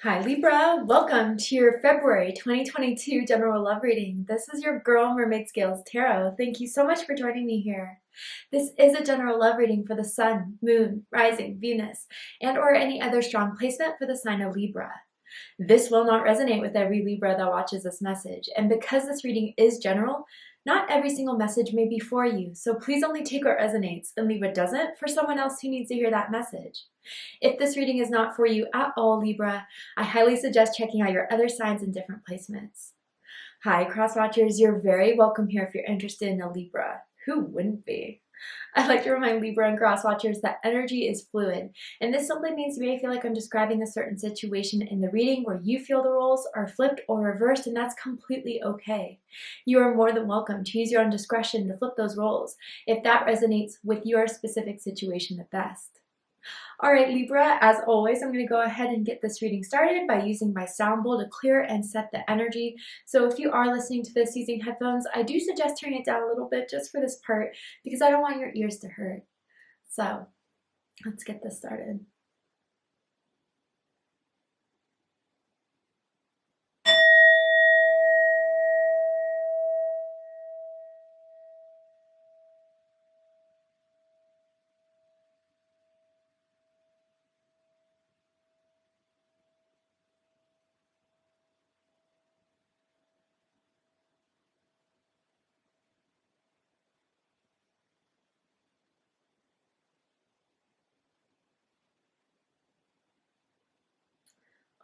Hi Libra, welcome to your February 2022 general love reading. This is your girl Mermaid Scales Tarot. Thank you so much for joining me here. This is a general love reading for the Sun, Moon, Rising, Venus, and or any other strong placement for the sign of Libra. This will not resonate with every Libra that watches this message, and because this reading is general, not every single message may be for you, so please only take what resonates and leave what doesn't for someone else who needs to hear that message. If this reading is not for you at all, Libra, I highly suggest checking out your other signs and different placements. Hi, cross watchers, you're very welcome here if you're interested in a Libra. Who wouldn't be? I'd like to remind Libra and cross watchers that energy is fluid, and this simply means you may feel like I'm describing a certain situation in the reading where you feel the roles are flipped or reversed, and that's completely okay. You are more than welcome to use your own discretion to flip those roles if that resonates with your specific situation the best. All right, Libra, as always, I'm going to go ahead and get this reading started by using my sound bowl to clear and set the energy. So if you are listening to this using headphones, I do suggest turning it down a little bit just for this part because I don't want your ears to hurt. So let's get this started.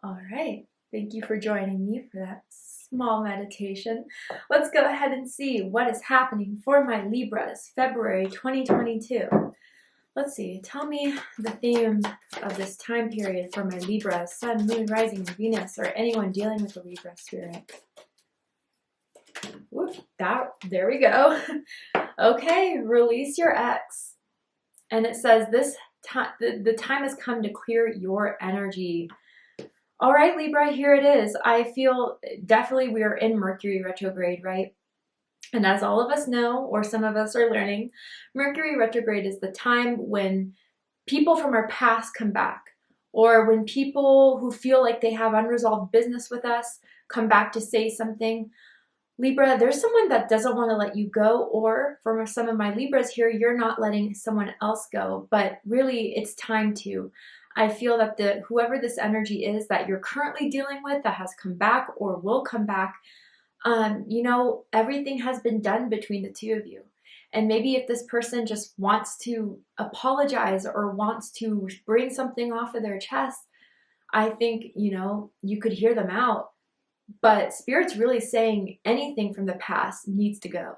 All right, thank you for joining me for that small meditation. Let's go ahead and see what is happening for my Libras, February 2022. Let's see, tell me the theme of this time period for my Libra, Sun, Moon, Rising, and Venus, or anyone dealing with the Libra spirit. Whoop, there we go. Okay, release your ex. And it says this time, the time has come to clear your energy. All right, Libra, here it is. I feel definitely we are in Mercury retrograde, right? And as all of us know, or some of us are learning, Mercury retrograde is the time when people from our past come back, or when people who feel like they have unresolved business with us come back to say something. Libra, there's someone that doesn't want to let you go, or for some of my Libras here, you're not letting someone else go, but really it's time to. I feel that whoever this energy is that you're currently dealing with that has come back or will come back, everything has been done between the two of you. And maybe if this person just wants to apologize or wants to bring something off of their chest, I think, you could hear them out. But Spirit's really saying anything from the past needs to go.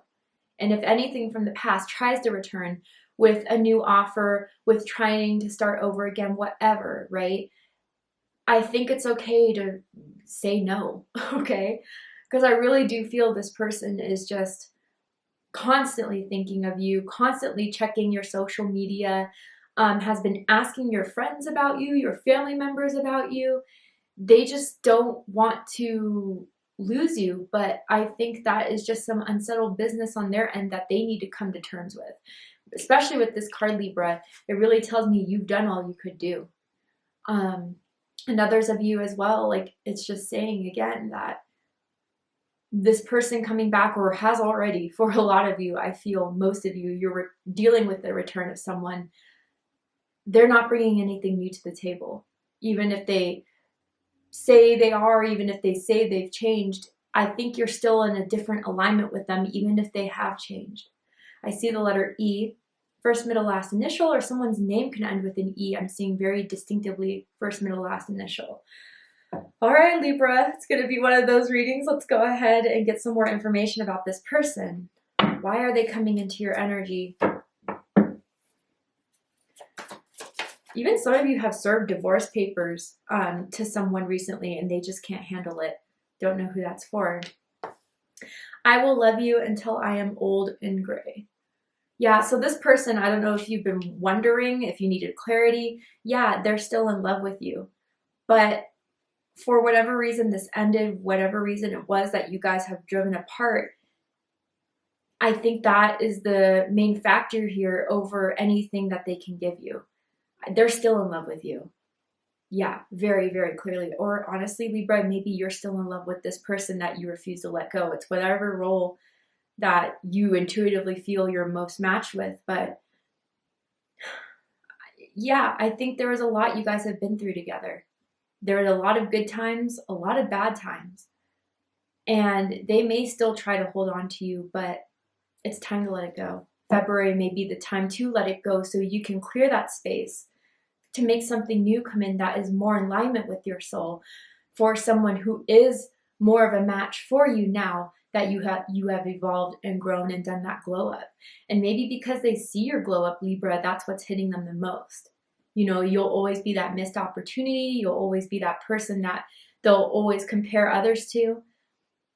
And if anything from the past tries to return with a new offer, with trying to start over again, whatever, right? I think it's okay to say no, okay? Because I really do feel this person is just constantly thinking of you, constantly checking your social media, has been asking your friends about you, your family members about you. They just don't want to lose you, but I think that is just some unsettled business on their end that they need to come to terms with. Especially with this card, Libra, it really tells me you've done all you could do. And others of you as well, like it's just saying again that this person coming back, or has already, for a lot of you, I feel most of you, you're dealing with the return of someone. They're not bringing anything new to the table. Even if they say they are, even if they say they've changed, I think you're still in a different alignment with them, even if they have changed. I see the letter E, first, middle, last initial, or someone's name can end with an E. I'm seeing very distinctively first, middle, last initial. All right, Libra, it's going to be one of those readings. Let's go ahead and get some more information about this person. Why are they coming into your energy? Even some of you have served divorce papers to someone recently and they just can't handle it. Don't know who that's for. I will love you until I am old and gray. Yeah, so this person, I don't know if you've been wondering, if you needed clarity. Yeah, they're still in love with you. But for whatever reason this ended, whatever reason it was that you guys have driven apart, I think that is the main factor here over anything that they can give you. They're still in love with you. Yeah, very, very clearly. Or honestly, Libra, maybe you're still in love with this person that you refuse to let go. It's whatever role that you intuitively feel you're most matched with. But yeah, I think there was a lot you guys have been through together. There are a lot of good times, a lot of bad times. And they may still try to hold on to you, but it's time to let it go. February may be the time to let it go so you can clear that space to make something new come in that is more in alignment with your soul, for someone who is more of a match for you now that you have evolved and grown and done that glow up. And maybe because they see your glow up, Libra, that's what's hitting them the most. You know, you'll always be that missed opportunity. You'll always be that person that they'll always compare others to.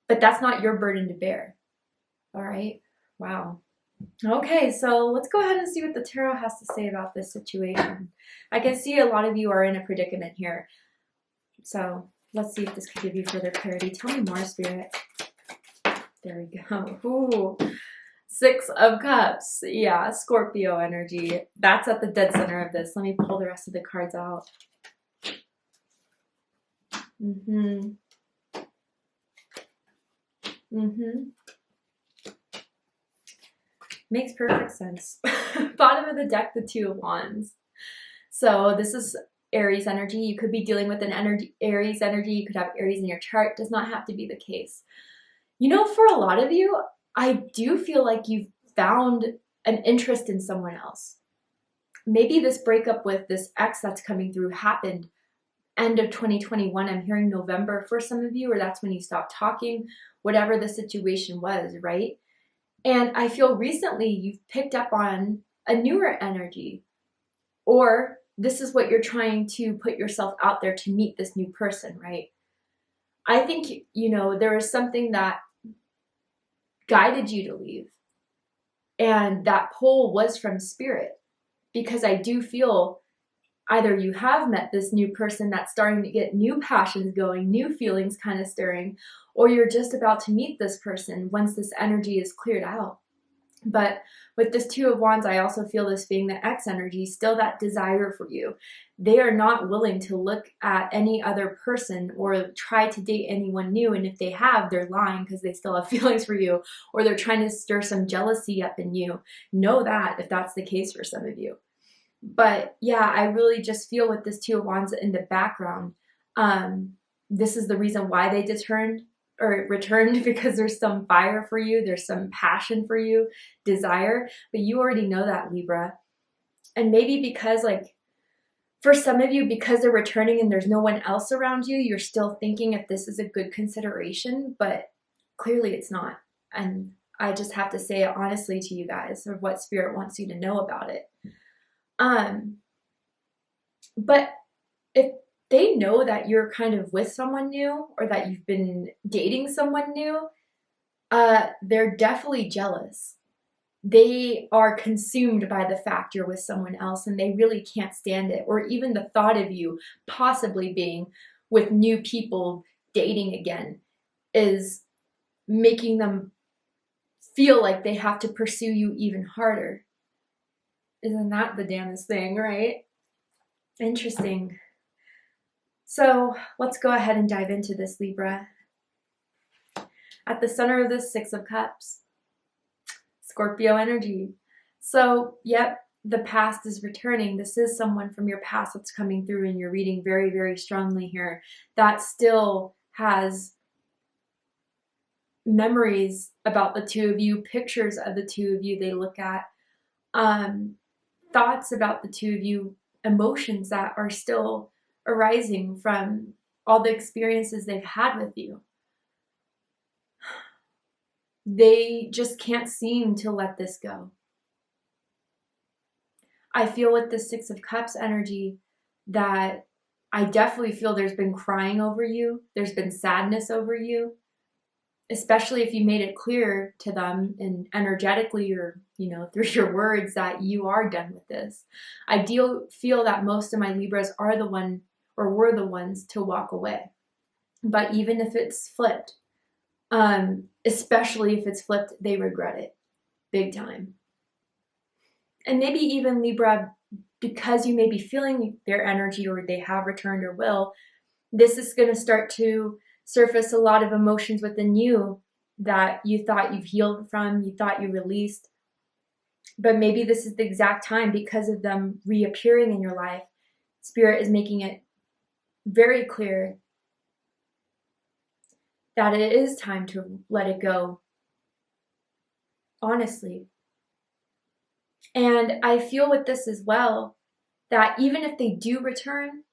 But that's not your burden to bear. All right? Wow. Okay, so let's go ahead and see what the tarot has to say about this situation. I can see a lot of you are in a predicament here. So let's see if this could give you further clarity. Tell me more, Spirit. There we go. Ooh. 6 of Cups. Yeah, Scorpio energy. That's at the dead center of this. Let me pull the rest of the cards out. Makes perfect sense. Bottom of the deck, the 2 of Wands. So this is Aries energy. You could be dealing with an Aries energy. You could have Aries in your chart. Does not have to be the case. You know, for a lot of you, I do feel like you've found an interest in someone else. Maybe this breakup with this ex that's coming through happened end of 2021. I'm hearing November for some of you, or that's when you stopped talking, whatever the situation was, right? And I feel recently you've picked up on a newer energy, or this is what you're trying to put yourself out there to meet this new person, right? I think, you know, there is something that guided you to leave. And that pull was from spirit, because I do feel either you have met this new person that's starting to get new passions going, new feelings kind of stirring, or you're just about to meet this person once this energy is cleared out. But with this 2 of Wands, I also feel this being the X energy, still that desire for you. They are not willing to look at any other person or try to date anyone new. And if they have, they're lying because they still have feelings for you, or they're trying to stir some jealousy up in you. Know that if that's the case for some of you. But yeah, I really just feel with this 2 of Wands in the background, this is the reason why they returned, because there's some fire for you, there's some passion for you, desire, but you already know that, Libra. And maybe because, like, for some of you, because they're returning and there's no one else around you, you're still thinking if this is a good consideration, but clearly it's not. And I just have to say it honestly to you guys, of what Spirit wants you to know about it. But if they know that you're kind of with someone new, or that you've been dating someone new, they're definitely jealous. They are consumed by the fact you're with someone else, and they really can't stand it. Or even the thought of you possibly being with new people, dating again, is making them feel like they have to pursue you even harder. Isn't that the damnest thing, right? Interesting. So let's go ahead and dive into this, Libra. At the center of this 6 of Cups, Scorpio energy. So, yep, the past is returning. This is someone from your past that's coming through, and you're reading very, very strongly here. That still has memories about the 2 of you, pictures of the 2 of you they look at, thoughts about the 2 of you, emotions that are still arising from all the experiences they've had with you. They just can't seem to let this go. I feel with the 6 of Cups energy that I definitely feel there's been crying over you. There's been sadness over you, especially if you made it clear to them and energetically, or, you know, through your words, that you are done with this. I do feel that most of my Libras are the one, or were the ones, to walk away. But even if it's flipped, especially if it's flipped, they regret it big time. And maybe even, Libra, because you may be feeling their energy, or they have returned or will, this is going to start to surface a lot of emotions within you that you thought you've healed from, you thought you released. But maybe this is the exact time, because of them reappearing in your life, Spirit is making it very clear that it is time to let it go, honestly. And I feel with this as well, that even if they do return,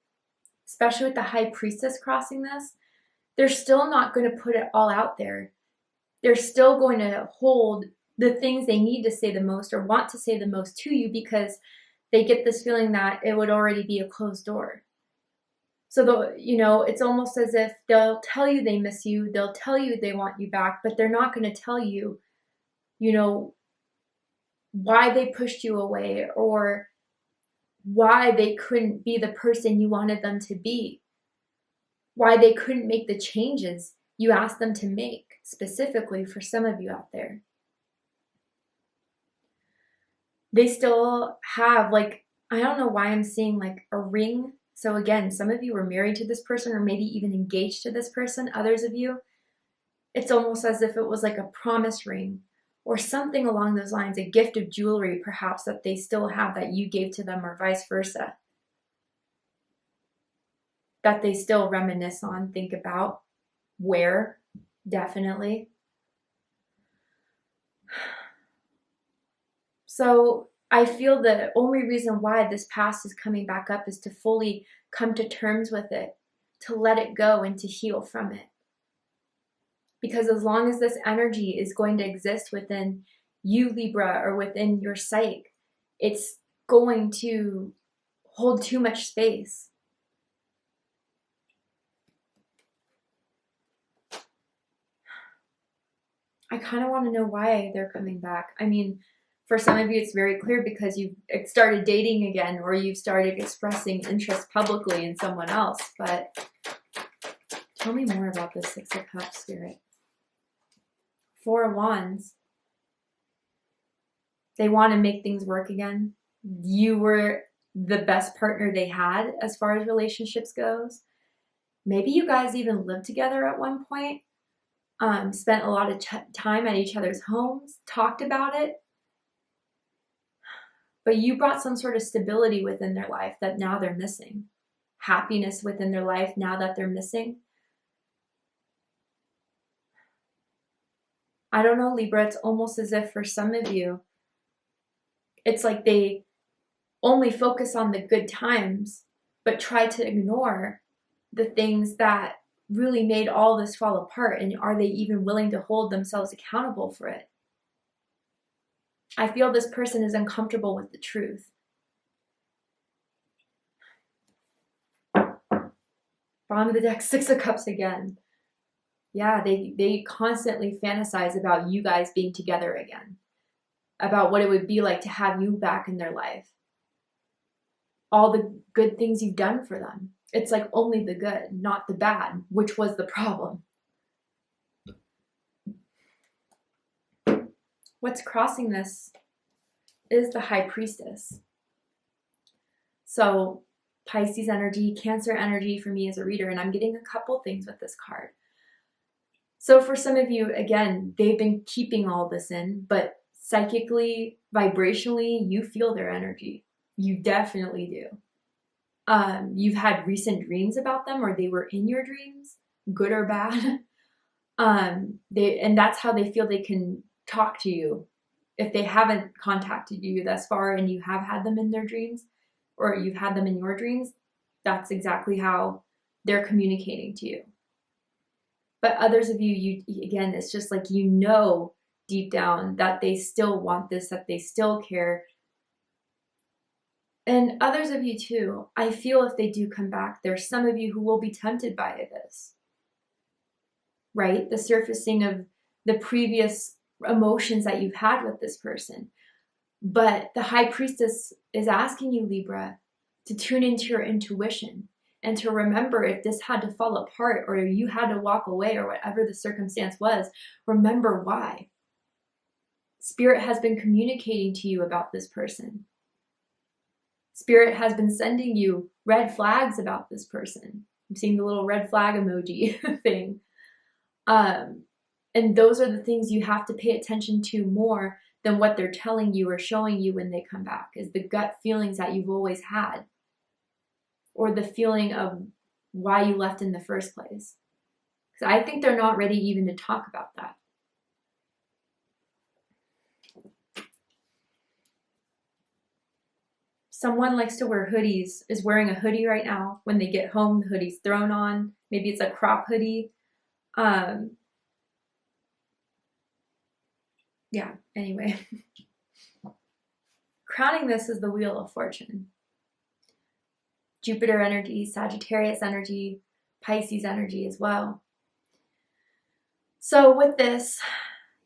especially with the High Priestess crossing this, they're still not going to put it all out there. They're still going to hold the things they need to say the most, or want to say the most to you, because they get this feeling that it would already be a closed door. So, it's almost as if they'll tell you they miss you, they'll tell you they want you back, but they're not going to tell you, why they pushed you away, or why they couldn't be the person you wanted them to be, why they couldn't make the changes you asked them to make, specifically for some of you out there. They still have, I don't know why I'm seeing a ring. So again, some of you were married to this person, or maybe even engaged to this person. Others of you, it's almost as if it was like a promise ring or something along those lines, a gift of jewelry perhaps that they still have that you gave to them, or vice versa, that they still reminisce on, think about, wear, definitely. So I feel the only reason why this past is coming back up is to fully come to terms with it, to let it go and to heal from it. Because as long as this energy is going to exist within you, Libra, or within your psyche, it's going to hold too much space. I kind of want to know why they're coming back. I mean, for some of you, it's very clear because you've started dating again, or you've started expressing interest publicly in someone else. But tell me more about this Six of Cups, Spirit. Four of Wands. They want to make things work again. You were the best partner they had as far as relationships goes. Maybe you guys even lived together at one point. Spent a lot of time at each other's homes, talked about it. But you brought some sort of stability within their life that now they're missing. Happiness within their life now that they're missing. I don't know, Libra, it's almost as if for some of you, it's like they only focus on the good times, but try to ignore the things that really made all this fall apart. And are they even willing to hold themselves accountable for it? I feel this person is uncomfortable with the truth. Bottom of the deck, Six of Cups again. Yeah, they constantly fantasize about you guys being together again, about what it would be like to have you back in their life. All the good things you've done for them. It's like only the good, not the bad, which was the problem. What's crossing this is the High Priestess. So Pisces energy, Cancer energy for me as a reader, and I'm getting a couple things with this card. So for some of you, again, they've been keeping all this in, but psychically, vibrationally, you feel their energy. You definitely do. You've had recent dreams about them, or they were in your dreams, good or bad. And that's how they feel they can talk to you. If they haven't contacted you thus far and you have had them in their dreams, or you've had them in your dreams, that's exactly how they're communicating to you. But others of you, again, it's just like deep down that they still want this, that they still care. And others of you too, I feel if they do come back, there's some of you who will be tempted by this, right? The surfacing of the previous emotions that you've had with this person. But the High Priestess is asking you, Libra, to tune into your intuition and to remember, if this had to fall apart or you had to walk away or whatever the circumstance was, remember why. Spirit has been communicating to you about this person. Spirit has been sending you red flags about this person. I'm seeing the little red flag emoji thing. And those are the things you have to pay attention to more than what they're telling you or showing you when they come back, is the gut feelings that you've always had, or the feeling of why you left in the first place. Because I think they're not ready even to talk about that. Someone likes to wear hoodies, is wearing a hoodie right now. When they get home, the hoodie's thrown on. Maybe it's a crop hoodie. Yeah, anyway. Crowning this is the Wheel of Fortune. Jupiter energy, Sagittarius energy, Pisces energy as well. So with this,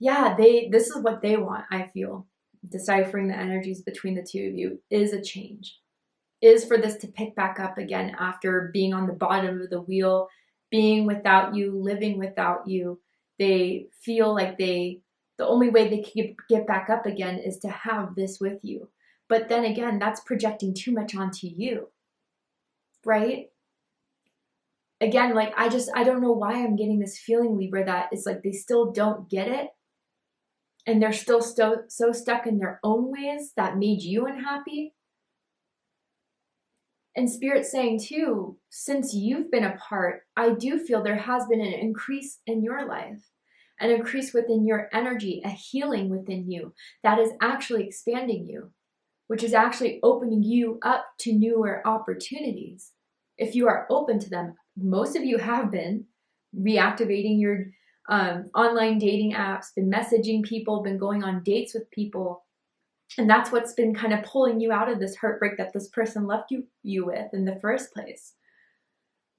yeah, this is what they want, I feel. Deciphering the energies between the two of you is a change. Is for this to pick back up again after being on the bottom of the wheel, being without you, living without you. They feel like the only way they can get back up again is to have this with you. But then again, that's projecting too much onto you, right? Again, like I don't know why I'm getting this feeling, Libra, that it's like they still don't get it. And they're still so stuck in their own ways that made you unhappy. And Spirit's saying too, since you've been apart, I do feel there has been an increase in your life, an increase within your energy, a healing within you that is actually expanding you, which is actually opening you up to newer opportunities. If you are open to them, most of you have been reactivating your online dating apps, been messaging people, been going on dates with people. And that's what's been kind of pulling you out of this heartbreak that this person left you with in the first place.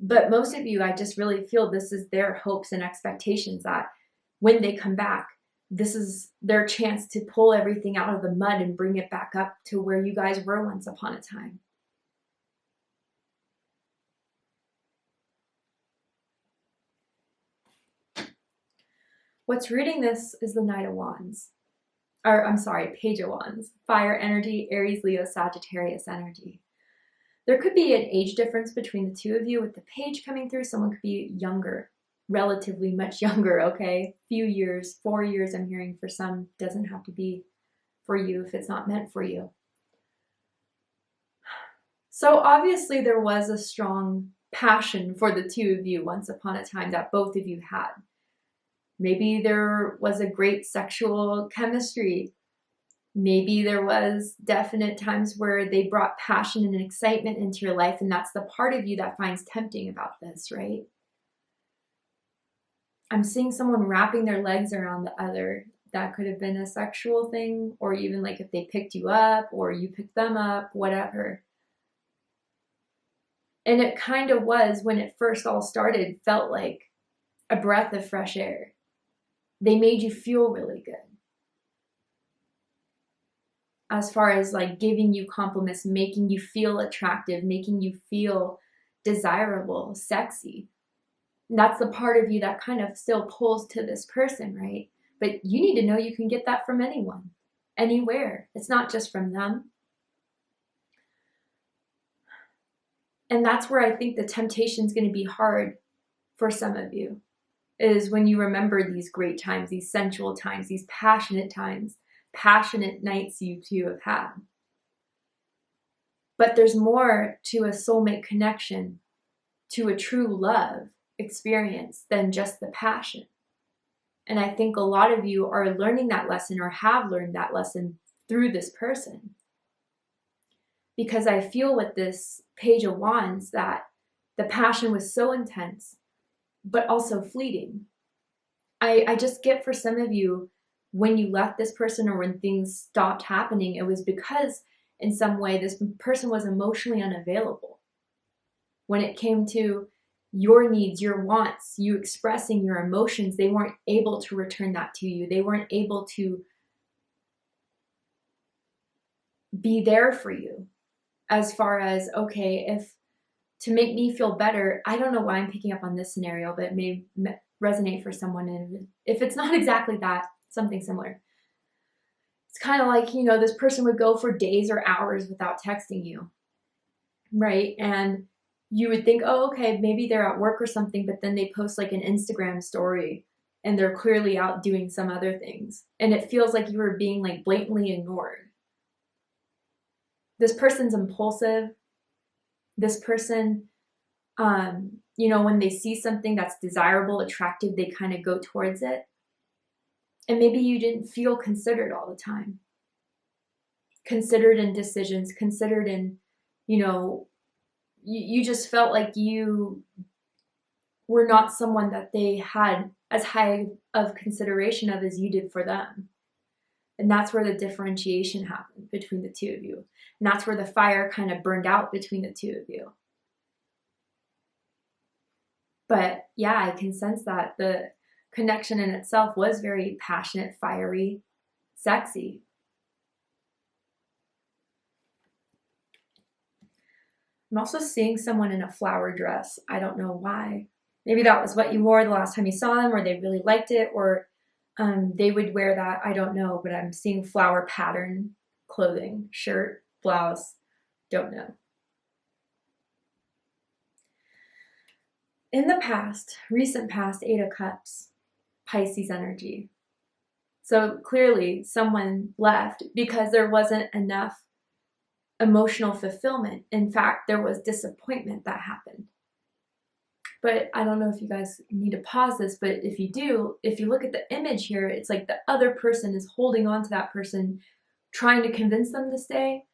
But most of you, I just really feel this is their hopes and expectations that when they come back, this is their chance to pull everything out of the mud and bring it back up to where you guys were once upon a time. What's rooting this is the Knight of Wands. Or, I'm sorry, Page of Wands. Fire energy, Aries, Leo, Sagittarius energy. There could be an age difference between the two of you. With the Page coming through, someone could be younger, relatively much younger, okay? Few years, 4 years I'm hearing for some. Doesn't have to be for you if it's not meant for you. So obviously there was a strong passion for the two of you once upon a time that both of you had. Maybe there was a great sexual chemistry. Maybe there was definite times where they brought passion and excitement into your life, and that's the part of you that finds tempting about this, right? I'm seeing someone wrapping their legs around the other. That could have been a sexual thing, or even like if they picked you up or you picked them up, whatever. And it kind of was, when it first all started, felt like a breath of fresh air. They made you feel really good. As far as like giving you compliments, making you feel attractive, making you feel desirable, sexy. And that's the part of you that kind of still pulls to this person, right? But you need to know you can get that from anyone, anywhere. It's not just from them. And that's where I think the temptation is going to be hard for some of you, is when you remember these great times, these sensual times, these passionate times, passionate nights you two have had. But there's more to a soulmate connection, to a true love experience than just the passion. And I think a lot of you are learning that lesson, or have learned that lesson through this person. Because I feel with this Page of Wands that the passion was so intense, but also fleeting. I just get, for some of you, when you left this person or when things stopped happening, it was because in some way this person was emotionally unavailable. When it came to your needs, your wants, you expressing your emotions, they weren't able to return that to you. They weren't able to be there for you. As far as, okay, if to make me feel better, I don't know why I'm picking up on this scenario, but it may resonate for someone. And if it's not exactly that, something similar. It's kind of like, this person would go for days or hours without texting you. right? And you would think, oh, okay, maybe they're at work or something, but then they post like an Instagram story and they're clearly out doing some other things. And it feels like you were being like blatantly ignored. This person's impulsive. This person, when they see something that's desirable, attractive, they kind of go towards it. And maybe you didn't feel considered all the time. Considered in decisions, considered in, you just felt like you were not someone that they had as high of consideration of as you did for them. And that's where the differentiation happened between the two of you. And that's where the fire kind of burned out between the two of you. But yeah, I can sense that the connection in itself was very passionate, fiery, sexy. I'm also seeing someone in a flower dress. I don't know why. Maybe that was what you wore the last time you saw them, or they really liked it, or they would wear that. I don't know, but I'm seeing flower pattern clothing, shirt, blouse, don't know. In the past, recent past, 8 of Cups, Pisces energy. So clearly someone left because there wasn't enough emotional fulfillment. In fact, there was disappointment that happened. But I don't know if you guys need to pause this, but if you do, if you look at the image here, it's like the other person is holding on to that person, trying to convince them to stay,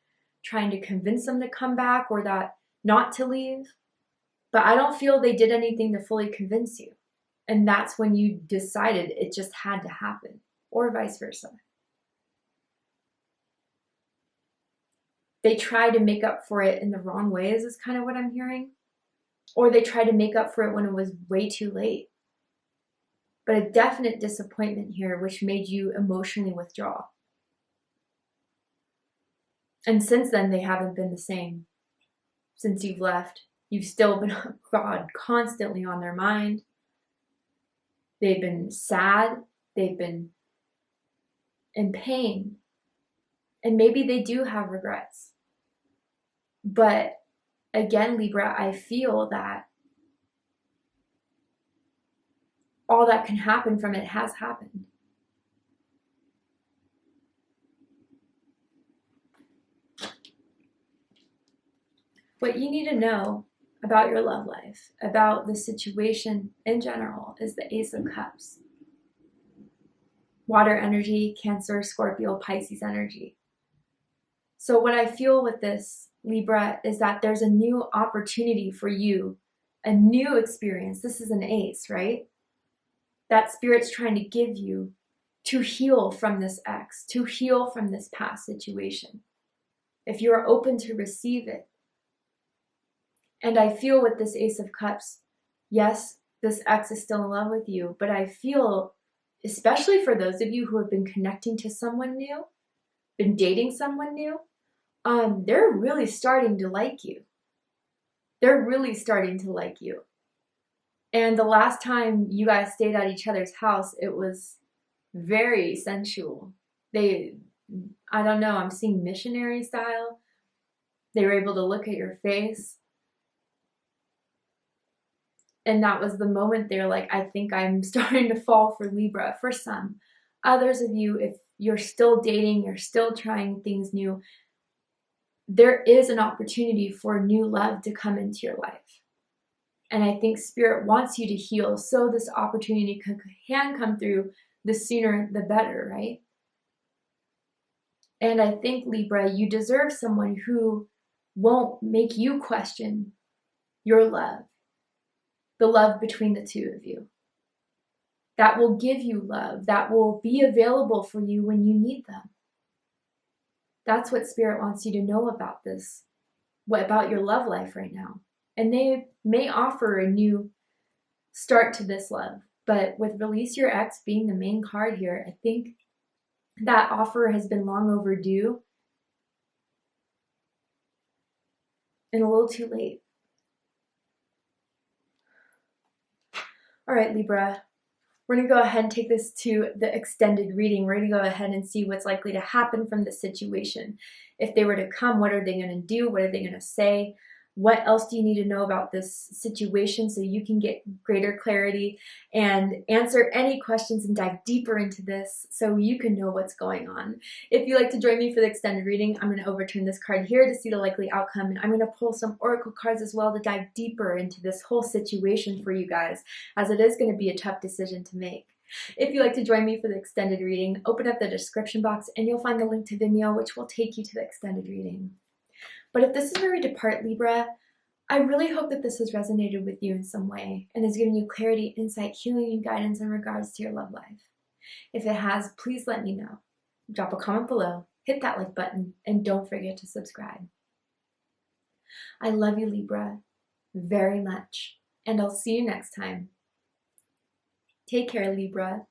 trying to convince them to come back or that not to leave. But I don't feel they did anything to fully convince you. And that's when you decided it just had to happen, or vice versa. They tried to make up for it in the wrong ways is kind of what I'm hearing. Or they tried to make up for it when it was way too late. But a definite disappointment here, which made you emotionally withdraw. And since then, they haven't been the same. Since you've left, you've still been, God, constantly on their mind. They've been sad. They've been in pain. And maybe they do have regrets. But again, Libra, I feel that all that can happen from it has happened. What you need to know about your love life, about the situation in general, is the Ace of Cups. Water energy, Cancer, Scorpio, Pisces energy. So what I feel with this, Libra, is that there's a new opportunity for you, a new experience. This is an ace, right? That Spirit's trying to give you to heal from this ex, to heal from this past situation. If you're open to receive it. And I feel with this Ace of Cups, yes, this ex is still in love with you, but I feel, especially for those of you who have been connecting to someone new, been dating someone new, they're really starting to like you. They're really starting to like you. And the last time you guys stayed at each other's house, it was very sensual. I don't know, I'm seeing missionary style. They were able to look at your face. And that was the moment they're like, I think I'm starting to fall for Libra. For some. Others of you, if you're still dating, you're still trying things new, there is an opportunity for new love to come into your life. And I think Spirit wants you to heal so this opportunity can come through, the sooner the better, right? And I think, Libra, you deserve someone who won't make you question your love, the love between the two of you. That will give you love, that will be available for you when you need them. That's what Spirit wants you to know about this, about your love life right now. And they may offer a new start to this love. But with Release Your Ex being the main card here, I think that offer has been long overdue and a little too late. All right, Libra, we're going to go ahead and take this to the extended reading. We're going to go ahead and see what's likely to happen from this situation. If they were to come, what are they going to do? What are they going to say? What else do you need to know about this situation so you can get greater clarity and answer any questions and dive deeper into this so you can know what's going on. If you'd like to join me for the extended reading, I'm going to overturn this card here to see the likely outcome, and I'm going to pull some oracle cards as well to dive deeper into this whole situation for you guys, as it is going to be a tough decision to make. If you'd like to join me for the extended reading, open up the description box and you'll find the link to Vimeo, which will take you to the extended reading. But if this is where we depart, Libra, I really hope that this has resonated with you in some way and has given you clarity, insight, healing, and guidance in regards to your love life. If it has, please let me know. Drop a comment below, hit that like button, and don't forget to subscribe. I love you, Libra, very much, and I'll see you next time. Take care, Libra.